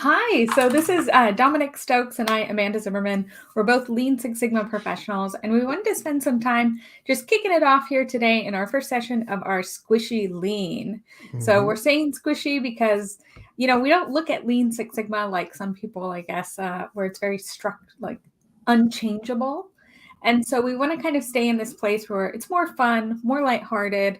Hi, so this is Dominic Stokes and I, Amanda Zimmerman. We're both Lean Six Sigma professionals, and we wanted to spend some time just kicking it off here today in our first session of our Squishy Lean. So we're saying squishy because, we don't look at Lean Six Sigma like some people, I guess, where it's very unchangeable. And so we want to kind of stay in this place where it's more fun, more lighthearted.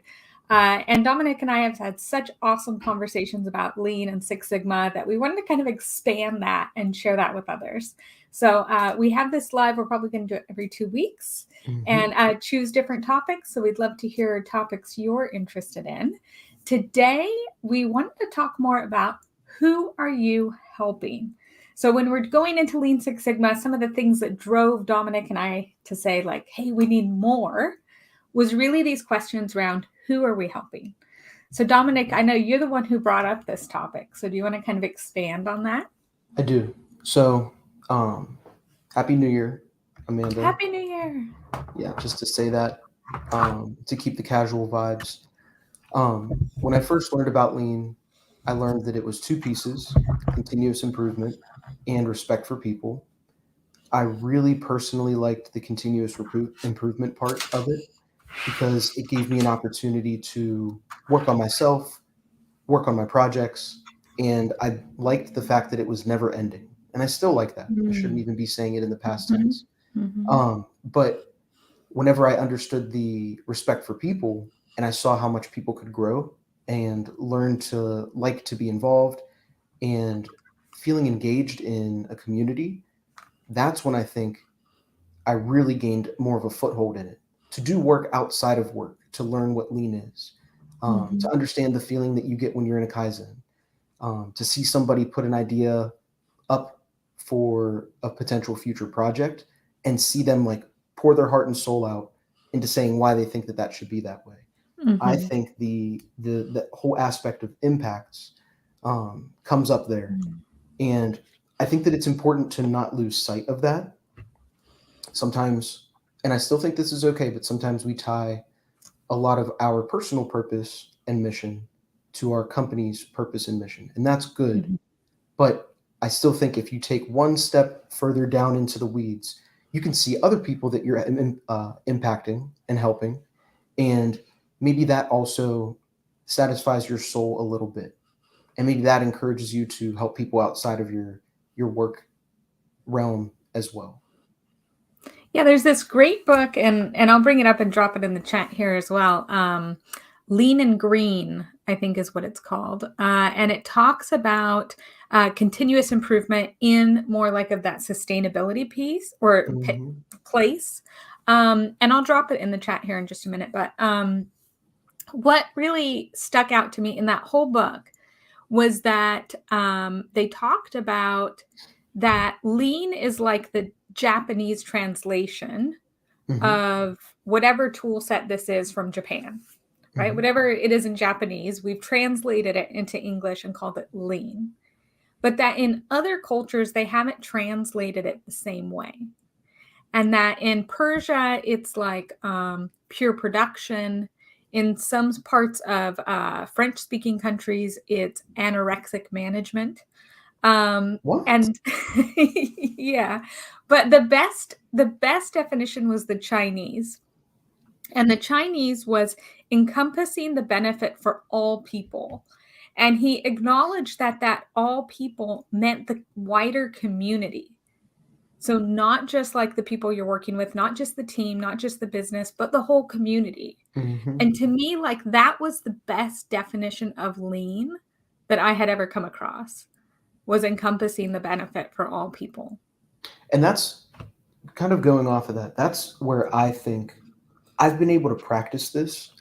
And Dominic and I have had such awesome conversations about Lean and Six Sigma that we wanted to kind of expand that and share that with others. So we have this live. We're probably going to do it every 2 weeks and choose different topics. So we'd love to hear topics you're interested in. Today, we wanted to talk more about who are you helping? So when we're going into Lean Six Sigma, some of the things that drove Dominic and I to say like, hey, we need more was really these questions around who are we helping? So Dominic, I know you're the one who brought up this topic. So do you want to kind of expand on that? I do. So, Happy New Year, Amanda. Happy New Year. Yeah, just to say that, to keep the casual vibes. When I first learned about Lean, I learned that it was two pieces, continuous improvement and respect for people. I really personally liked the continuous improvement part of it because it gave me an opportunity to work on myself, work on my projects, and I liked the fact that it was never ending. And I still like that. I shouldn't even be saying it in the past tense. But whenever I understood the respect for people and I saw how much people could grow and learn to like to be involved and feeling engaged in a community, that's when I think I really gained more of a foothold in it. To do work outside of work, to learn what lean is, to understand the feeling that you get when you're in a Kaizen, to see somebody put an idea up for a potential future project and see them like pour their heart and soul out into saying why they think that that should be that way. I think the whole aspect of impacts comes up there, and I think that it's important to not lose sight of that. Sometimes, and I still think this is okay, but sometimes we tie a lot of our personal purpose and mission to our company's purpose and mission, and that's good. But I still think if you take one step further down into the weeds, you can see other people that you're impacting and helping, and maybe that also satisfies your soul a little bit, and maybe that encourages you to help people outside of your work realm as well. Yeah, there's this great book, and I'll bring it up and drop it in the chat here as well. Lean and Green, I think is what it's called. And it talks about continuous improvement in more like of that sustainability piece or place. And I'll drop it in the chat here in just a minute. But what really stuck out to me in that whole book was that they talked about that lean is like the Japanese translation of whatever tool set this is from Japan, right? Whatever it is in Japanese, we've translated it into English and called it lean. But that in other cultures, they haven't translated it the same way. And that in Persia, it's like pure production. In some parts of French-speaking countries, it's anorexic management. What? And yeah, but the best definition was the Chinese. And the Chinese was encompassing the benefit for all people. And he acknowledged that all people meant the wider community. So not just like the people you're working with, not just the team, not just the business, but the whole community. And to me, like that was the best definition of lean that I had ever come across, was encompassing the benefit for all people. And that's kind of going off of that. That's where I think I've been able to practice this,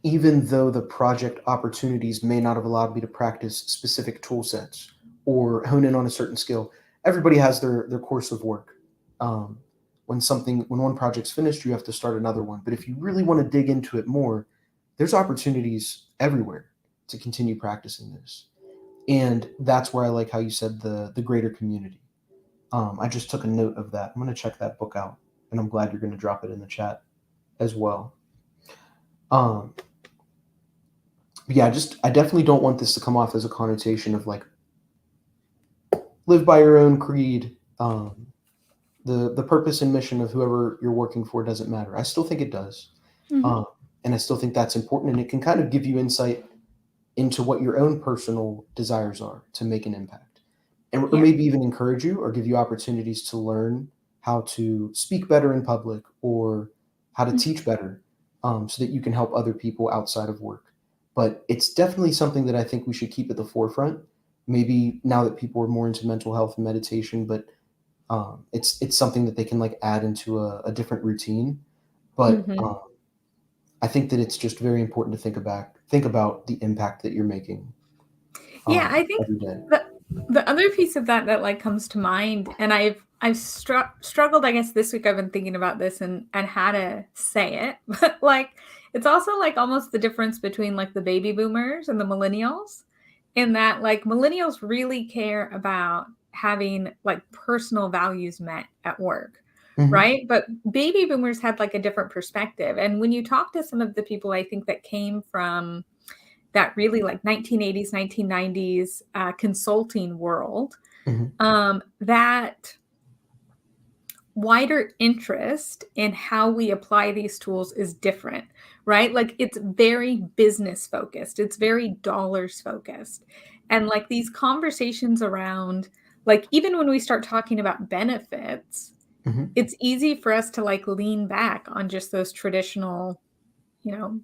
even though the project opportunities may not have allowed me to practice specific tool sets or hone in on a certain skill. Everybody has their course of work. When one project's finished, you have to start another one. But if you really want to dig into it more, there's opportunities everywhere to continue practicing this. And that's where I like how you said the greater community. I just took a note of that. I'm going to check that book out, and I'm glad you're going to drop it in the chat as well. Yeah, I definitely don't want this to come off as a connotation of like live by your own creed. The purpose and mission of whoever you're working for doesn't matter. I still think it does, Mhm. um, and I still think that's important, and it can kind of give you insight into what your own personal desires are to make an impact, and or Yeah. maybe even encourage you or give you opportunities to learn how to speak better in public or how to Mhm. teach better, so that you can help other people outside of work. But it's definitely something that I think we should keep at the forefront. Maybe now that people are more into mental health and meditation, but it's something that they can like add into a different routine. But Mhm. I think that it's just very important to think about the impact that you're making Yeah, I think every day. the the other piece of that that, like, comes to mind, and I've struggled, I guess, this week I've been thinking about this and how to say it, but, like, it's also, like, almost the difference between, like, the baby boomers and the millennials, in that, like, millennials really care about having, like, personal values met at work, Hmm. right? But baby boomers had, like, a different perspective, and when you talk to some of the people I think that came from that really like 1980s, 1990s consulting world, Hmm. that wider interest in how we apply these tools is different, right? Like it's very business focused, it's very dollars focused. And like these conversations around, like, even when we start talking about benefits, Hmm. it's easy for us to like lean back on just those traditional,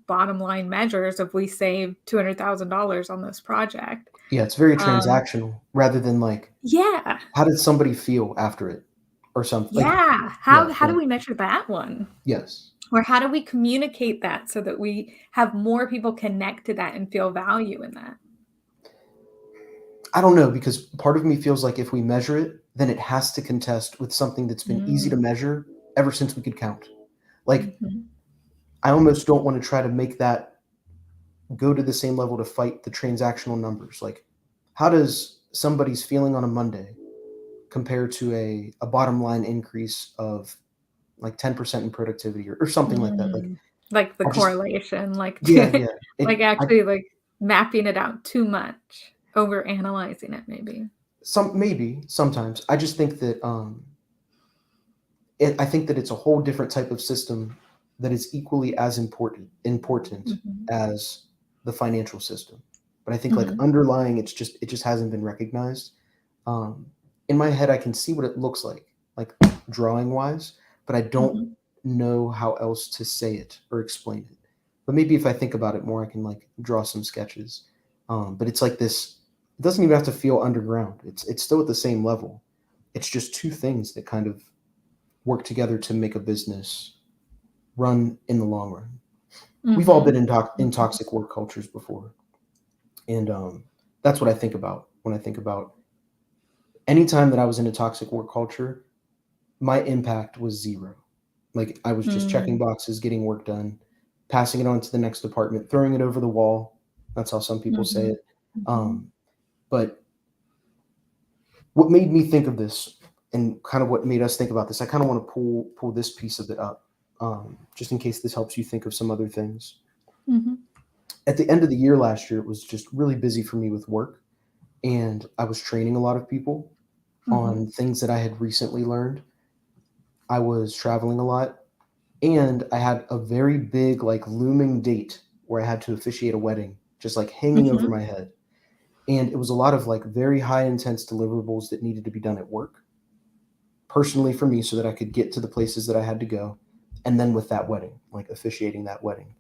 bottom line measures of we save $200,000 on this project. Yeah, it's very Um, transactional rather than like yeah, how did somebody feel after it or something. Like yeah. yeah, How do we measure that one? yes. Or how do we communicate that so that we have more people connect to that and feel value in that? I don't know because part of me feels like if we measure it, then it has to contest with something that's been easy to Mm, measure ever since we could count. Like mhm, I almost don't want to try to make that go to the same level to fight the transactional numbers. Like, how does somebody's feeling on a Monday compare to a bottom line increase of like 10% in productivity or something like that? Like, like the I just, correlation, like yeah, yeah. like I, actually like mapping it out too much, over analyzing it maybe. maybe sometimes I just think that, I think that it's a whole different type of system that is equally as important Mhm, as the financial system. But I think like mhm, underlying, it just hasn't been recognized. Um, in my head, I can see what it looks like drawing wise, but I don't mhm, know how else to say it or explain it. But maybe if I think about it more, I can like draw some sketches. But it's like this. It doesn't even have to feel underground. It's still at the same level. It's just two things that kind of work together to make a business run in the long run. We've all been mhm, in mhm, toxic work cultures before, and that's what I think about when I think about any time that I was in a toxic work culture. My impact was zero. Like I was just checking mm, boxes, getting work done, passing it on to the next department, throwing it over the wall. That's how some people say mhm, it. mhm, Um, but what made me think of this, and kind of what made us think about this, I kind of want to pull this piece of it up, just in case this helps you think of some other things. mhm, At the end of the year last year, it was just really busy for me with work, and I was training a lot of people mhm, on things that I had recently learned. I was traveling a lot, and I had a very big, like, looming date where I had to officiate a wedding, just like hanging over mhm, my head. And it was a lot of like very high intense deliverables that needed to be done at work, personally for me, so that I could get to the places that I had to go. And then with that wedding, like officiating that wedding.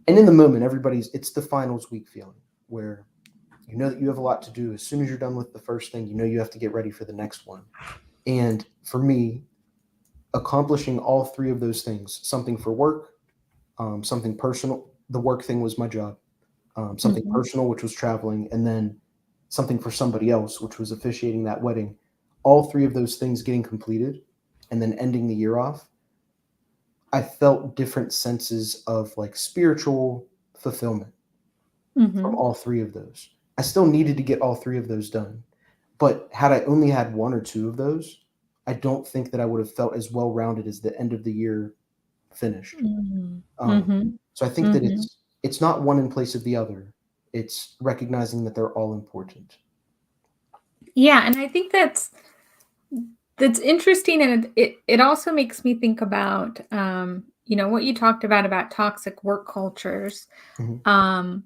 And in the moment, it's the finals week feeling where you know that you have a lot to do. As soon as you're done with the first thing, you know you have to get ready for the next one. And for me, accomplishing all three of those things, something for work, something personal. The work thing was my job. Something mhm. personal, which was traveling, and then something for somebody else, which was officiating that wedding. All three of those things getting completed, and then ending the year off. I felt different senses of like spiritual fulfillment from Mhm. all three of those. I still needed to get all three of those done. But had I only had one or two of those, I don't think that I would have felt as well rounded as the end of the year finished. Mm. Um, Mhm. so I think that Mhm. it's not one in place of the other. It's recognizing that they're all important. Yeah, and I think that's interesting, and it also makes me think about what you talked about toxic work cultures. Mhm, Um,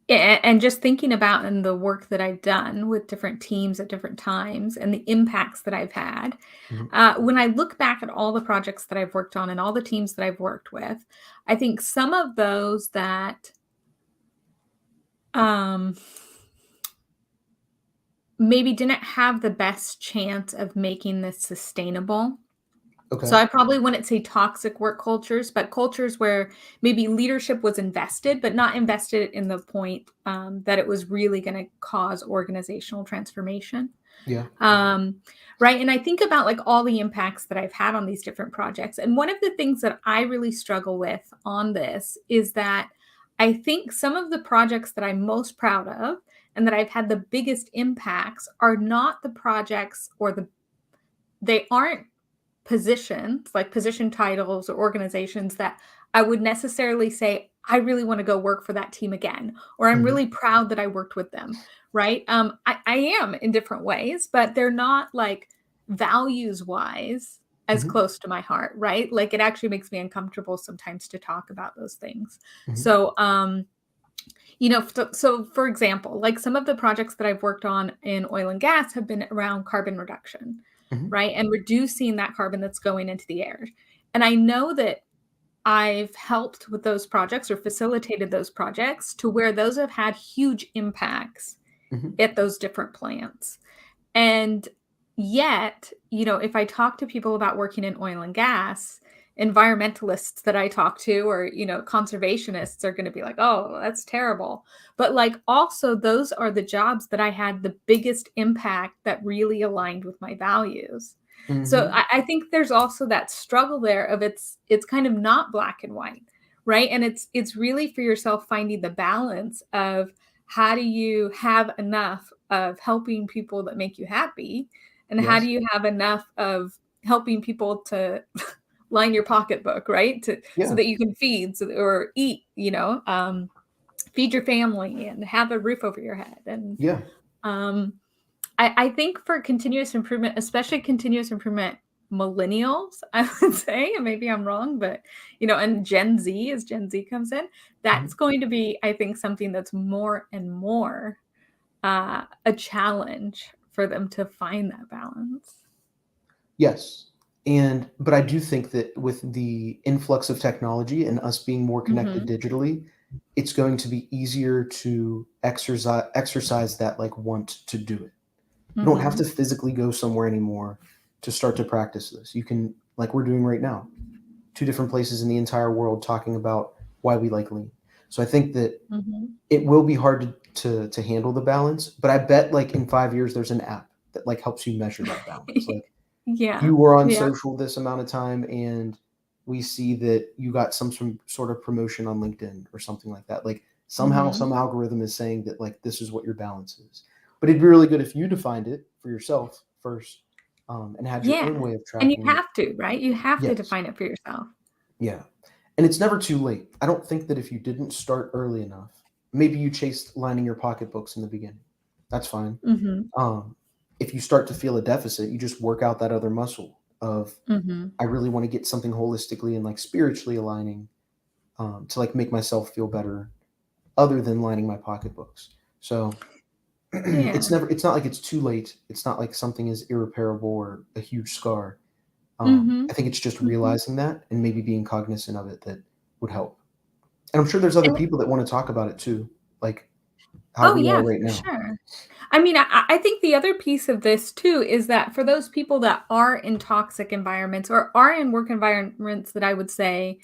and just thinking about in the work that I've done with different teams at different times and the impacts that I've had. mhm. When I look back at all the projects that I've worked on and all the teams that I've worked with, I think some of those that um, maybe didn't have the best chance of making this sustainable. So Okay. I probably wouldn't say toxic work cultures, but cultures where maybe leadership was invested, but not invested in the point that it was really going to cause organizational transformation. Yeah. Um, right. And I think about like all the impacts that I've had on these different projects. And one of the things that I really struggle with on this is that I think some of the projects that I'm most proud of and that I've had the biggest impacts are not the projects they aren't positions, like position titles or organizations that I would necessarily say, I really want to go work for that team again, or I'm Mhm, really proud that I worked with them, right? I am in different ways, but they're not like values wise as mhm, close to my heart, right? Like it actually makes me uncomfortable sometimes to talk about those things. mhm, So, so for example, like some of the projects that I've worked on in oil and gas have been around carbon reduction, mhm, right? And reducing that carbon that's going into the air. And I know that I've helped with those projects or facilitated those projects to where those have had huge impacts mhm. at those different plants. And yet, if I talk to people about working in oil and gas, environmentalists that I talk to or, conservationists are going to be like, "Oh, that's terrible." But like also those are the jobs that I had the biggest impact that really aligned with my values. So Mhm. I think there's also that struggle there of it's kind of not black and white, right? And it's really for yourself finding the balance of how do you have enough of helping people that make you happy? And how do Yes. you have enough of helping people to line your pocketbook, right? So Yeah. that you can feed or eat, feed your family and have a roof over your head. And Yeah. um, I think for continuous improvement, especially continuous improvement millennials, I would say, and maybe I'm wrong, but and Gen Z, as Gen Z comes in, that's Mhm. going to be, I think, something that's more and more a challenge for them to find that balance. Yes. But I do think that with the influx of technology and us being more connected Mhm, digitally, it's going to be easier to exercise that, like, want to do it. You don't have to mhm. physically go somewhere anymore to start to practice this. You can, like we're doing right now, 2 different places in the entire world talking about why we like lean. So I think that Mhm. it will be hard to handle the balance, but I bet, like, in 5 years, there's an app that, like, helps you measure that balance. Like, Yeah, you were on yeah. social this amount of time, and we see that you got some sort of promotion on LinkedIn or something like that. Like, somehow Mhm, some algorithm is saying that, like, this is what your balance is. But it'd be really good if you defined it for yourself first, and had your yeah, own way of and you tracking it. have to, right? You have to Yes. define it for yourself. Yeah. And it's never too late. I don't think that if you didn't start early enough, maybe you chased lining your pocketbooks in the beginning. That's fine. Mhm, Um, if you start to feel a deficit, you just work out that other muscle of, mhm. I really want to get something holistically and, like, spiritually aligning, to, like, make myself feel better other than lining my pocketbooks. So Yeah. it's not like it's too late. It's not like something is irreparable or a huge scar. I Mhm, think it's just mhm. realizing that and maybe being cognizant of it that would help. And I'm sure there's other And people that want to talk about it too, like how oh, we are yeah, right for now. sure. I mean, I think the other piece of this too is that for those people that are in toxic environments or are in work environments that I would say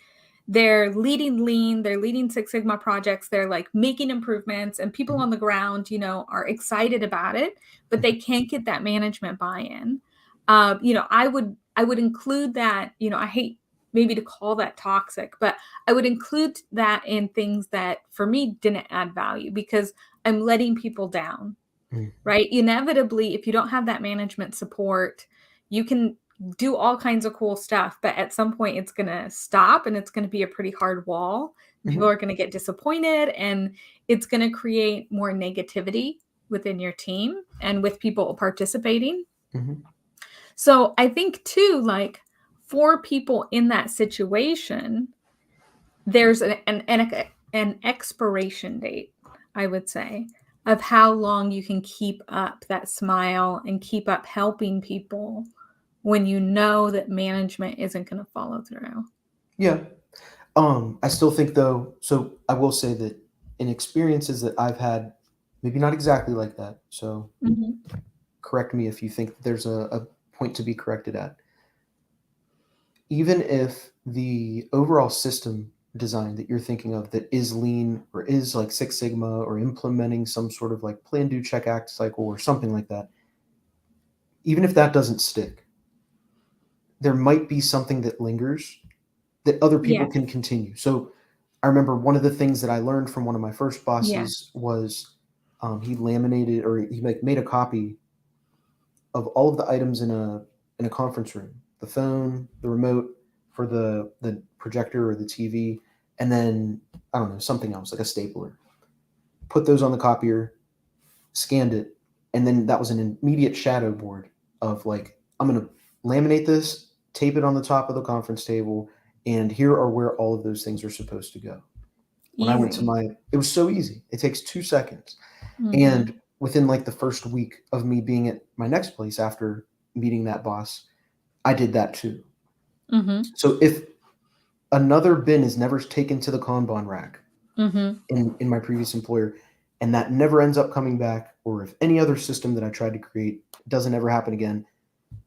they're leading lean, they're leading Six Sigma projects, they're like making improvements, and people Mhm, on the ground, are excited about it, but mhm, they can't get that management buy-in. I would include that, I hate maybe to call that toxic, but I would include that in things that for me didn't add value because I'm letting people down, mhm, right? Inevitably, if you don't have that management support, you can do all kinds of cool stuff, but at some point it's going to stop and it's going to be a pretty hard wall. And people mhm, are going to get disappointed and it's going to create more negativity. within your team and with people participating. Mhm. So I think too, like for people in that situation, there's an expiration date, I would say, of how long you can keep up that smile and keep up helping people when you know that management isn't going to follow through. Yeah. I still think though, so I will say that in experiences that I've had, maybe not exactly like that. So Mhm. correct me if you think that there's a point to be corrected at. Even if the overall system design that you're thinking of that is lean or is like Six Sigma or implementing some sort of like plan, do, check, act cycle or something like that, even if that doesn't stick, there might be something that lingers that other people Yeah. can continue. So I remember one of the things that I learned from one of my first Yeah. bosses was he laminated or he like made a copy of all of the items in a conference room, the phone, the remote for the projector or the TV, and then I don't know something else like a stapler. Put those on the copier, scanned it, and then that was an immediate shadow board of like I'm gonna laminate this, tape it on the top of the conference table, and here are where all of those things are supposed to go. When I went to Easy. it was so easy. It takes 2 seconds. Mhm. And within like the first week of me being at my next place after meeting that boss, I did that too. Mhm. So if another bin is never taken to the Kanban rack Mhm. in my previous employer, and that never ends up coming back, or if any other system that I tried to create doesn't ever happen again,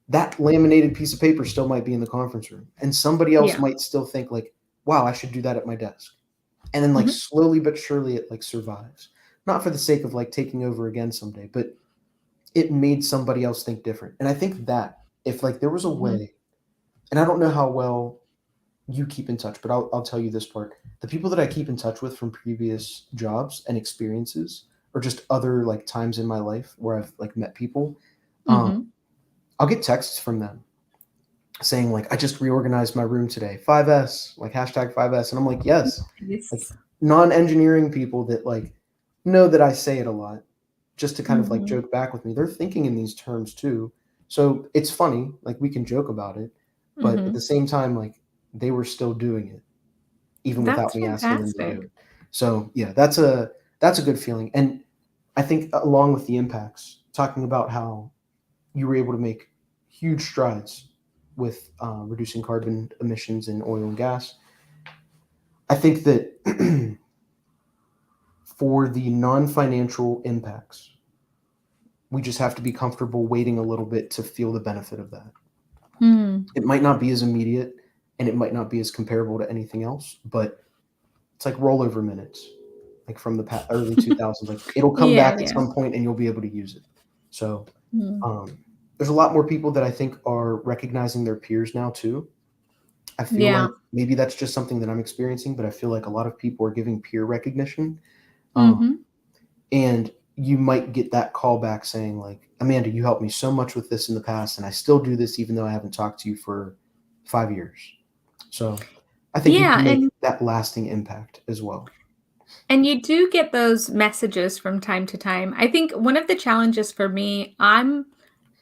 that laminated piece of paper still might be in the conference room. And somebody else Yeah. might still think like, wow, I should do that at my desk. And then like Mhm. slowly but surely it like survives. Not for the sake of like taking over again someday, but it made somebody else think different. And I think that if like there was a Mhm. way, and I don't know how well you keep in touch, but I'll tell you this part. The people that I keep in touch with from previous jobs and experiences, or just other like times in my life where I've like met people, um, Mhm. I'll get texts from them saying like, I just reorganized my room today, 5S, like hashtag 5S. And I'm like, yes, like Yes. non-engineering people that like know that I say it a lot just to kind of like Mhm. joke back with me. They're thinking in these terms too. So it's funny, like we can joke about it, but at the Mhm. same time, like they were still doing it even without That's me asking them to do fantastic. it. So yeah, that's a good feeling. And I think along with the impacts, talking about how you were able to make huge strides with reducing carbon emissions in oil and gas. I think that for the non-financial impacts, we just have to be comfortable waiting a little bit to feel the benefit of that. Hmm. It might not be as immediate and it might not be as comparable to anything else, but it's like rollover minutes, like from the early 2000s. Like it'll come Yeah, back at yeah. some point and you'll be able to use it. So Mm. there's a lot more people that I think are recognizing their peers now too. I feel Yeah. like maybe that's just something that I'm experiencing, but I feel like a lot of people are giving peer recognition. Um, Mhm. and you might get that call back saying like, Amanda, you helped me so much with this in the past, and I still do this even though I haven't talked to you for 5 years. So I think you Yeah, can make and that lasting impact as well. you do get those messages from time to time. I think one of the challenges for me, I'm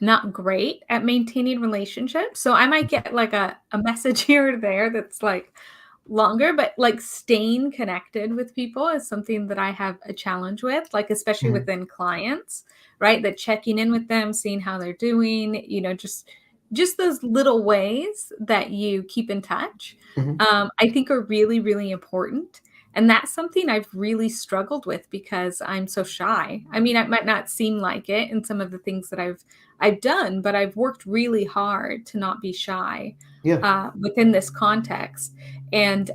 not great at maintaining relationships. So I might get like a message here or there that's like longer, but like staying connected with people is something that I have a challenge with, like especially Mhm. within clients, right? That checking in with them, seeing how they're doing, just those little ways that you keep in touch, Mhm. I think are really, really important. And that's something I've really struggled with because I'm so shy. I mean, it might not seem like it in some of the things that I've done, but I've worked really hard to not be shy Yeah. within this context. And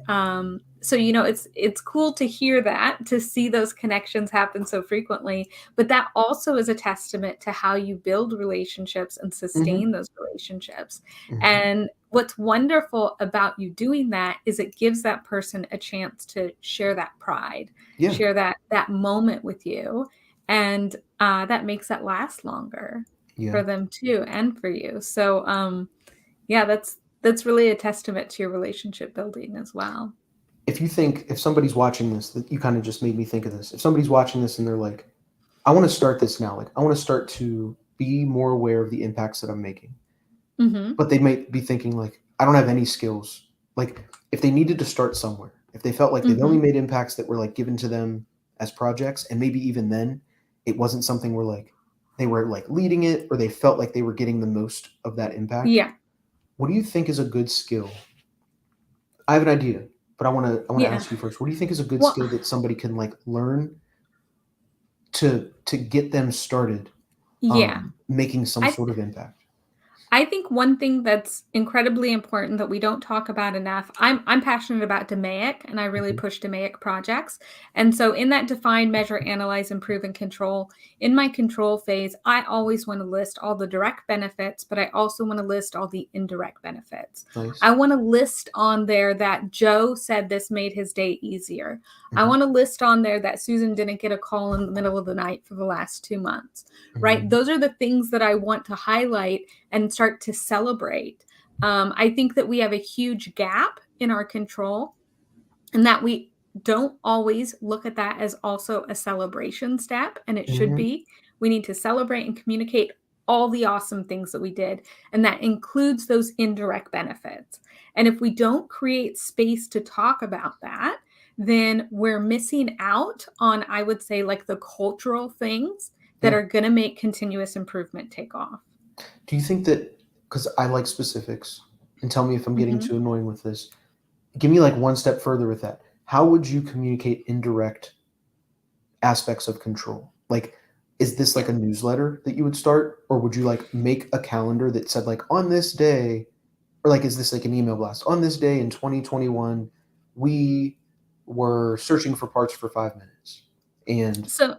so it's cool to hear that, to see those connections happen so frequently. But that also is a testament to how you build relationships and sustain Mhm. those relationships. Mhm. And what's wonderful about you doing that is it gives that person a chance to share that pride, Yeah. share that moment with you, and that makes that last longer Yeah. for them too, and for you. So yeah, that's really a testament to your relationship building as well. If somebody's watching this, that you kind of just made me think of this. If somebody's watching this and they're like, I want to start this now. Like I want to start to be more aware of the impacts that I'm making. Mhm. But they might be thinking like, I don't have any skills. Like if they needed to start somewhere, if they felt like they've only Mhm. made impacts that were like given to them as projects, and maybe even then it wasn't something where like they were like leading it or they felt like they were getting the most of that impact. Yeah. What do you think is a good skill? I have an idea, but I want to Yeah. ask you first. What do you think is a good Well, skill that somebody can like learn to get them started yeah. making some I sort of impact? I think one thing that's incredibly important that we don't talk about enough, I'm passionate about DMAIC and I really Hmm. push DMAIC projects. And so in that define, measure, analyze, improve, and control, in my control phase, I always want to list all the direct benefits, but I also want to list all the indirect benefits. I Nice. want to list on there that Joe said this made his day easier. I Hmm. want to list on there that Susan didn't get a call in the middle of the night for the last 2 months, right? Hmm. Those are the things that I want to highlight and start to celebrate. I think that we have a huge gap in our control and that we don't always look at that as also a celebration step, and it should Hmm. be. We need to celebrate and communicate all the awesome things that we did, and that includes those indirect benefits. And if we don't create space to talk about that, then we're missing out on, I would say, like the cultural things that Yeah. are going to make continuous improvement take off. Do you think that, because I like specifics, and tell me if I'm getting Mhm. too annoying with this, give me like one step further with that. How would you communicate indirect aspects of control? Like, is this like Yeah. a newsletter that you would start, or would you like make a calendar that said like on this day, or like is this like an email blast? On this day in 2021, we were searching for parts for 5 minutes. And So,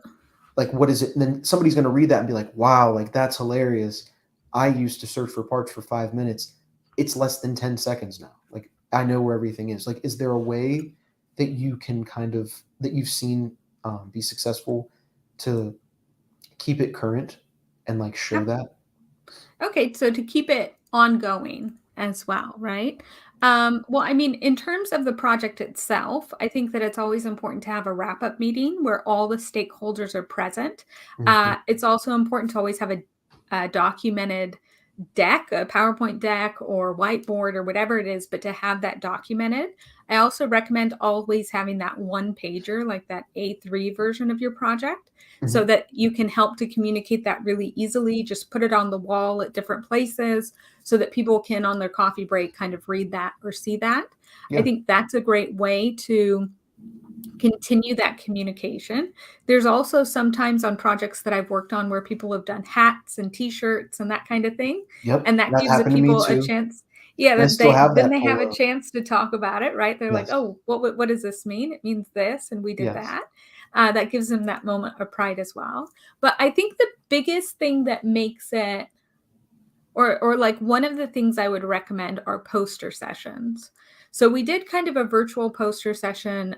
like what is it? And then somebody's going to read that and be like, wow, like that's hilarious. I used to search for parts for 5 minutes. It's less than 10 seconds now. Like I know where everything is. Like is there a way that you can kind of that you've seen be successful to keep it current and like show yep. that? Okay, so to keep it ongoing as well, right? Well, I mean, in terms of the project itself, I think that it's always important to have a wrap up meeting where all the stakeholders are present. Hmm. It's also important to always have a documented deck, a PowerPoint deck or whiteboard or whatever it is, but to have that documented. I also recommend always having that one pager, like that A3 version of your project, so Hmm. that you can help to communicate that really easily. Just put it on the wall at different places so that people can, on their coffee break, kind of read that or see that. I Yeah. think that's a great way to continue that communication. There's also sometimes on projects that I've worked on where people have done hats and t-shirts and that kind of thing. Yep. And that That gives the happened to me people a too. chance. Yeah, And I that still they have then that they have a polo. chance to talk about it, right? They're like, Yes. oh, what does this mean? It means this, and we did Yes. that. That gives them that moment of pride as well. But I think the biggest thing that makes it or like one of the things I would recommend are poster sessions. So we did kind of a virtual poster session.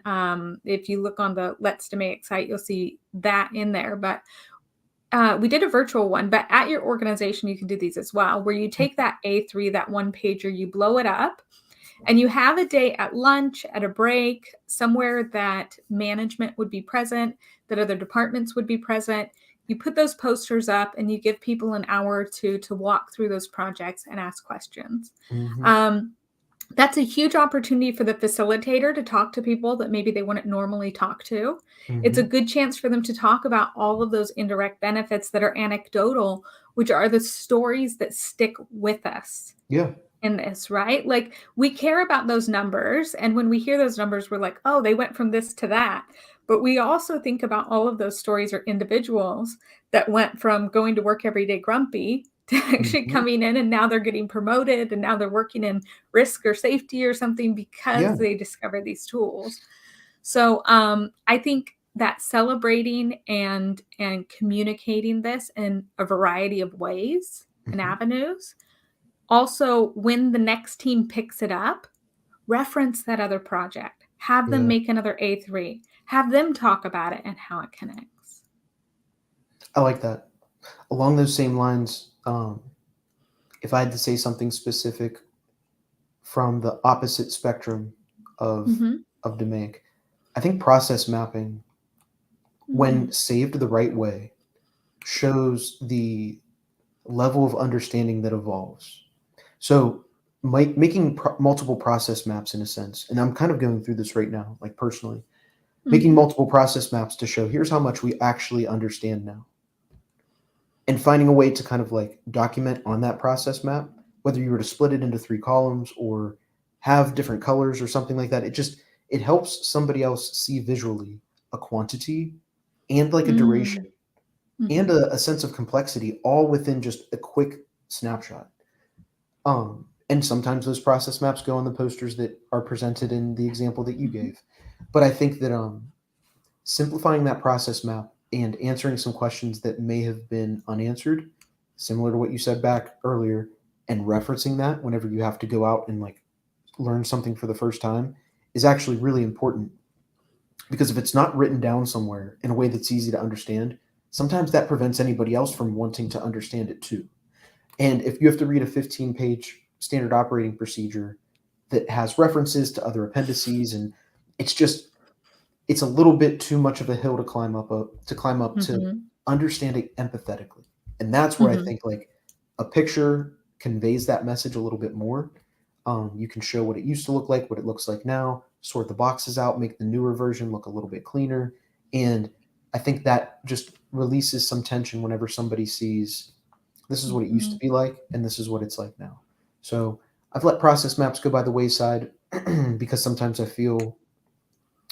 If you look on the Let's Dominic site, you'll see that in there. But we did a virtual one, but at your organization, you can do these as well, where you take that A3, that one pager, you blow it up, and you have a day at lunch, at a break, somewhere that management would be present, that other departments would be present. You put those posters up and you give people an hour or two to walk through those projects and ask questions. Hmm. Um, that's a huge opportunity for the facilitator to talk to people that maybe they wouldn't normally talk to. It's a Hmm. good chance for them to talk about all of those indirect benefits that are anecdotal, which are the stories that stick with us Yeah. in this, right? Like we care about those numbers. And when we hear those numbers, we're like, oh, they went from this to that. But we also think about all of those stories or individuals that went from going to work every day grumpy to actually Hmm. coming in and now they're getting promoted and now they're working in risk or safety or something because Yeah. they discovered these tools. So I think that celebrating and communicating this in a variety of ways and Hmm. avenues, also, when the next team picks it up, reference that other project. Have them Yeah. make another A3. Have them talk about it and how it connects. I like that. Along those same lines, if I had to say something specific from the opposite spectrum of Mhm. DMAIC, I think process mapping, when Mm. saved the right way. shows the level of understanding that evolves. So, making multiple process maps in a sense, and I'm kind of going through this right now, like personally, making Mhm. multiple process maps to show here's how much we actually understand now, and finding a way to kind of like document on that process map, whether you were to split it into 3 columns or have different colors or something like that. It helps somebody else see visually a quantity and like a duration Mm. and Mhm. a sense of complexity all within just a quick snapshot. And sometimes those process maps go on the posters that are presented in the example that you Mhm. gave. But I think that simplifying that process map and answering some questions that may have been unanswered, similar to what you said back earlier, and referencing that whenever you have to go out and like learn something for the first time is actually really important. Because if it's not written down somewhere in a way that's easy to understand, sometimes that prevents anybody else from wanting to understand it too. And if you have to read a 15-page standard operating procedure that has references to other appendices, and it's just it's a little bit too much of a hill to climb up to Mhm. understand it empathetically. And that's where I Mhm. think like a picture conveys that message a little bit more. You can show what it used to look like, what it looks like now, sort the boxes out, make the newer version look a little bit cleaner. And I think that just releases some tension whenever somebody sees this is what it used to Mhm. be like, and this is what it's like now. So I've let process maps go by the wayside because sometimes I feel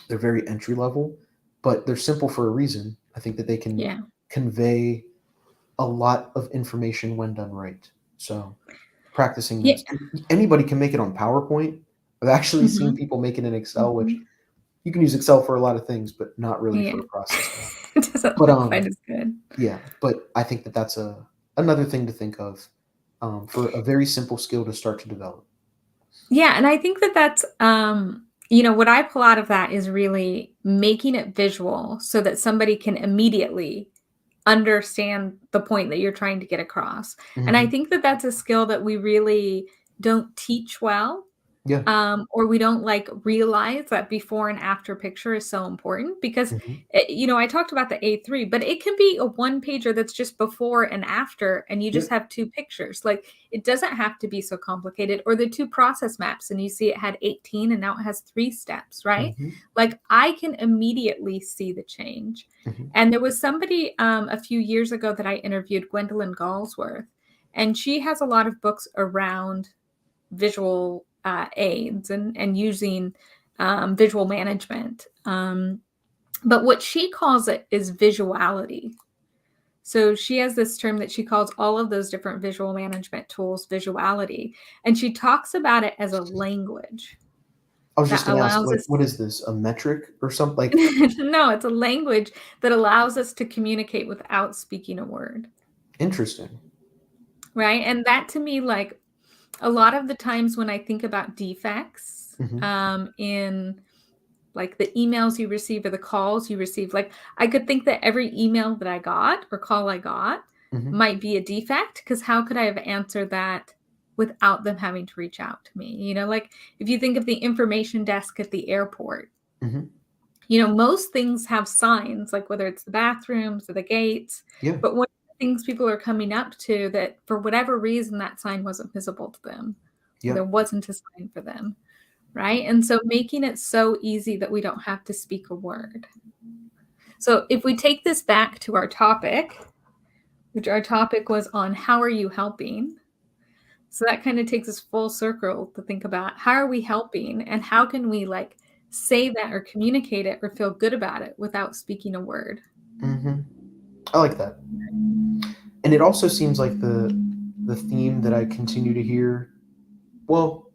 they're very entry level, but they're simple for a reason. I think that they can Yeah. convey a lot of information when done right. So practicing Yeah. those. And anybody can make it on PowerPoint. I've actually seen Mhm. people make it in Excel, which Mhm. you can use Excel for a lot of things, but not really Yeah. for a process map. It doesn't But look quite as good. yeah, but I think that that's a another thing to think of for a very simple skill to start to develop. Yeah, and I think that that's, what I pull out of that is really making it visual so that somebody can immediately understand the point that you're trying to get across. And I Hmm. think that that's a skill that we really don't teach well. Yeah. Or we don't like realize that before and after picture is so important because, Hmm. I talked about the A3, but it can be a one pager that's just before and after, and you just Yep. have two pictures. Like it doesn't have to be so complicated. Or the two process maps, and you see it had 18 and now it has 3 steps, right? Hmm. Like I can immediately see the change. Hmm. And there was somebody a few years ago that I interviewed, Gwendolyn Galsworth, and she has a lot of books around visual aids and using visual management. But what she calls it is visuality. So she has this term that she calls all of those different visual management tools visuality. And she talks about it as a language I was just that going to ask, allows like, us. what is this? A metric or something? Like, No, it's a language that allows us to communicate without speaking a word. interesting. Right. And that to me, like a lot of the times when I think about defects Hmm. in like the emails you receive or the calls you receive. Like I could think that every email that I got or call I got Hmm. might be a defect because how could I have answered that without them having to reach out to me? Like if you think of the information desk at the airport, Hmm. most things have signs, like whether it's the bathrooms or the gates, Yeah. but one of the things people are coming up to that for whatever reason that sign wasn't visible to them, or there Yep. wasn't a sign for them. Right? And so making it so easy that we don't have to speak a word. So if we take this back to our topic, which our topic was on how are you helping? So that kind of takes us full circle to think about how are we helping and how can we like say that or communicate it or feel good about it without speaking a word. Hmm. I like that. And it also seems like the theme that I continue to hear, well,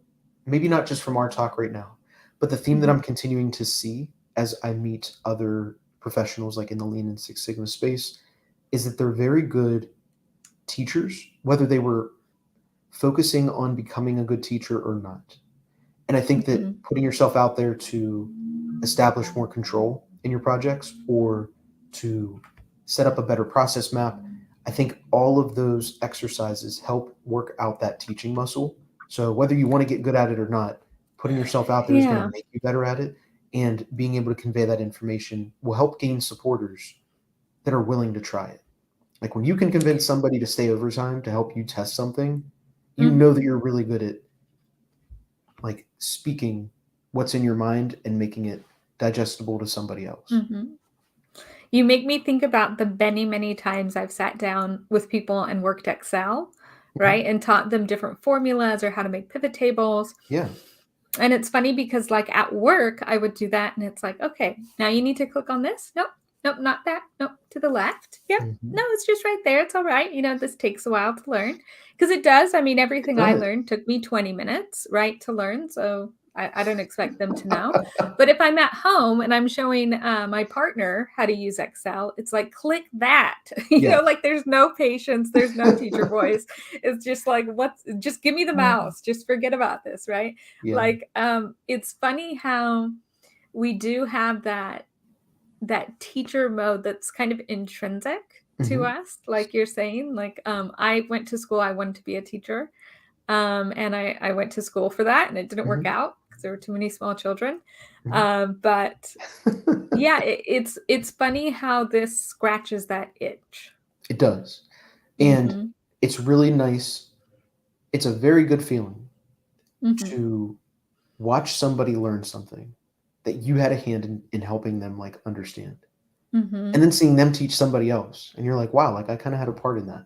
maybe not just from our talk right now, but the theme that Mhm. I'm continuing to see as I meet other professionals like in the Lean and Six Sigma space is that they're very good teachers, whether they were focusing on becoming a good teacher or not. And I think that Mhm. putting yourself out there to establish more control in your projects or to set up a better process map, I think all of those exercises help work out that teaching muscle. So whether you want to get good at it or not, putting yourself out there is going Yeah. to make you better at it. And being able to convey that information will help gain supporters that are willing to try it. Like when you can convince somebody to stay overtime to help you test something, you know that Mhm. you're really good at like speaking what's in your mind and making it digestible to somebody else. Mhm. You make me think about the many, many times I've sat down with people and worked Excel, Mhm. right? And taught them different formulas or how to make pivot tables. Yeah. And it's funny because, like, at work, I would do that, and it's like, "Okay, now you need to click on this. Nope, nope, not that. Nope, to the left. Yep. Mhm. No, it's just right there. It's alright. This takes a while to learn because it does. I mean, It everything I does. learned took me 20 minutes, right, to learn, so I don't expect them to know. But if I'm at home and I'm showing, my partner how to use Excel, it's like, "Click that." Yeah. Like, there's no patience, there's no teacher voice. It's just like, "What's just give me the mouse. Just forget about this," right? Yeah. Like, it's funny how we do have that teacher mode that's kind of intrinsic to Mhm. us, like you're saying. Like, I went to school, I wanted to be a teacher, and I went to school for that, and it didn't work Mhm. out because there were too many small children. Mhm. But yeah, it's funny how this scratches that itch. It does. And Mhm, it's really nice. It's a very good feeling mhm, to watch somebody learn something that you had a hand in helping them like understand. And mhm. then seeing them teach somebody else. And you're like, wow, like I kind of had a part in that.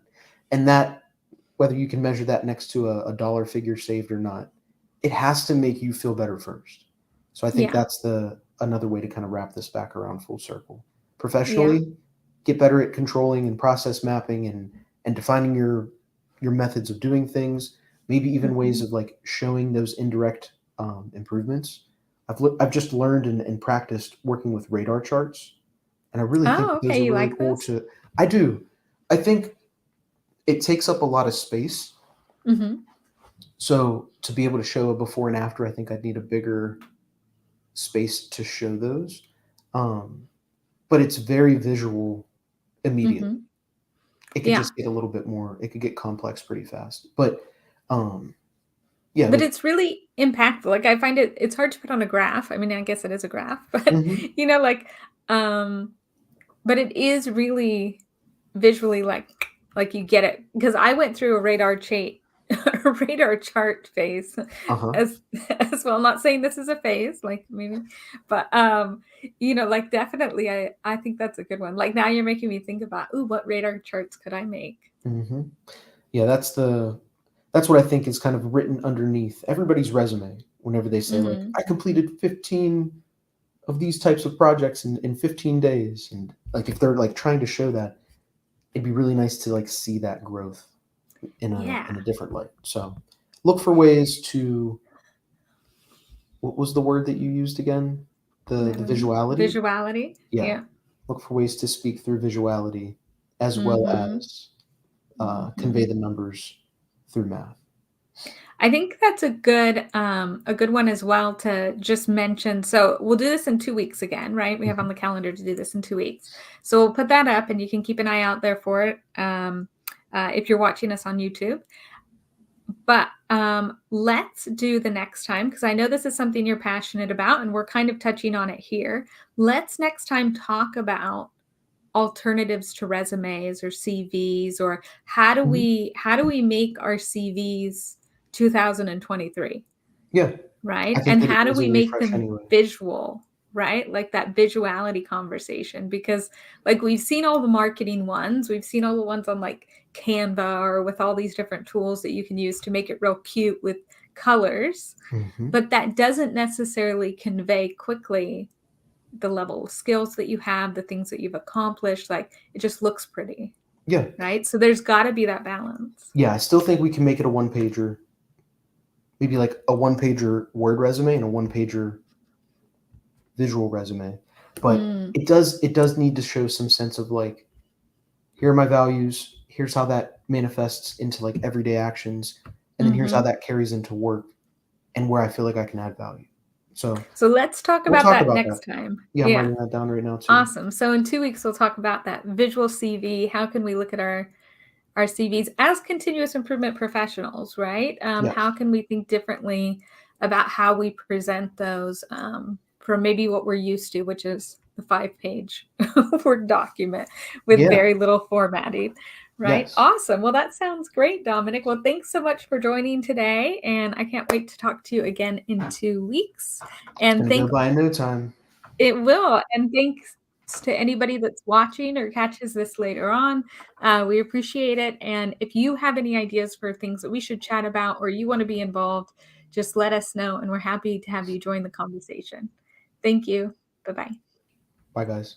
And that, whether you can measure that next to a dollar figure saved or not, it has to make you feel better first. So I think Yeah, that's the another way to kind of wrap this back around full circle. yeah. Professionally, get better at controlling and process mapping and defining your methods of doing things, maybe even ways Mhm. of like showing those indirect improvements. I've just learned and practiced working with radar charts, and I really think Oh, that those okay, are you really like cool this? to. I do. I think it takes up a lot of space. Mhm, So to be able to show a before and after, I think I'd need a bigger space to show those. Um, but it's very visual immediately. mhm. It could Yeah. just get a little bit more. It could get complex pretty fast. But um, yeah, But like it's really impactful. Like, I find it's hard to put on a graph. I mean, I guess it is a graph, but, mhm, like, um but it is really visually, like you get it. Because I went through a radar chart a radar chart phase uh-huh. as as well. Not saying this is a phase, like, maybe, but, like, definitely, I think that's a good one. Like, now you're making me think about, "Ooh, what radar charts could I make?" Mhm. Yeah, that's what I think is kind of written underneath everybody's resume whenever they say like, Mhm. "I completed 15 of these types of projects in 15 days." And like if they're like trying to show that, it'd be really nice to like see that growth Yeah. in a different light. So look for ways to what was the word that you used again? I The don't know. visuality? Visuality? Yeah. Yeah. Look for ways to speak through visuality as well Mhm. as convey Mhm. the numbers through math. I think that's a good one as well to just mention. So we'll do this in 2 weeks again, right? We have on Mhm. the calendar to do this in 2 weeks. So we'll put that up and you can keep an eye out there for it, if you're watching us on YouTube. But, let's do the next time because I know this is something you're passionate about and we're kind of touching on it here. Let's next time talk about alternatives to resumes or CVs, or Mhm. how do we make our CVs 2023, Yeah. I right? think And that it how do needs a we make refresh them anyway. visual, right? Like that visuality conversation, because, like, we've seen all the marketing ones, we've seen all the ones on, like, Canva or with all these different tools that you can use to make it real cute with colors, Mhm. but that doesn't necessarily convey quickly the level of skills that you have, the things that you've accomplished. Like, it just looks pretty, Yeah. right? So there's got to be that balance. Yeah, I still think we can make it a one pager, maybe like a one pager Word resume and a one pager visual resume. But Mm, it does need to show some sense of like, here are my values, here's how that manifests into like everyday actions, and then here's how mhm. that carries into work and where I feel like I can add value. So So let's talk we'll about talk that about that. next time. Yeah, I'm Yeah, writing that down right now too. awesome. So in 2 weeks, we'll talk about that visual CV. How can we look at our CVs as continuous improvement professionals, right? How Yes. can we think differently about how we present those, from maybe what we're used to, which is the 5-page Word document with Yeah. very little formatting, right? Yes. Awesome. Well, that sounds great, Dominic. Well, thanks so much for joining today, and I can't wait to talk to you again in 2 weeks. It's And gonna go thank by in no time. It will, and thanks to anybody that's watching or catches this later on. We appreciate it, and if you have any ideas for things that we should chat about or you wanna be involved, just let us know, and we're happy to have you join the conversation. Thank you. Bye-bye. Bye, guys.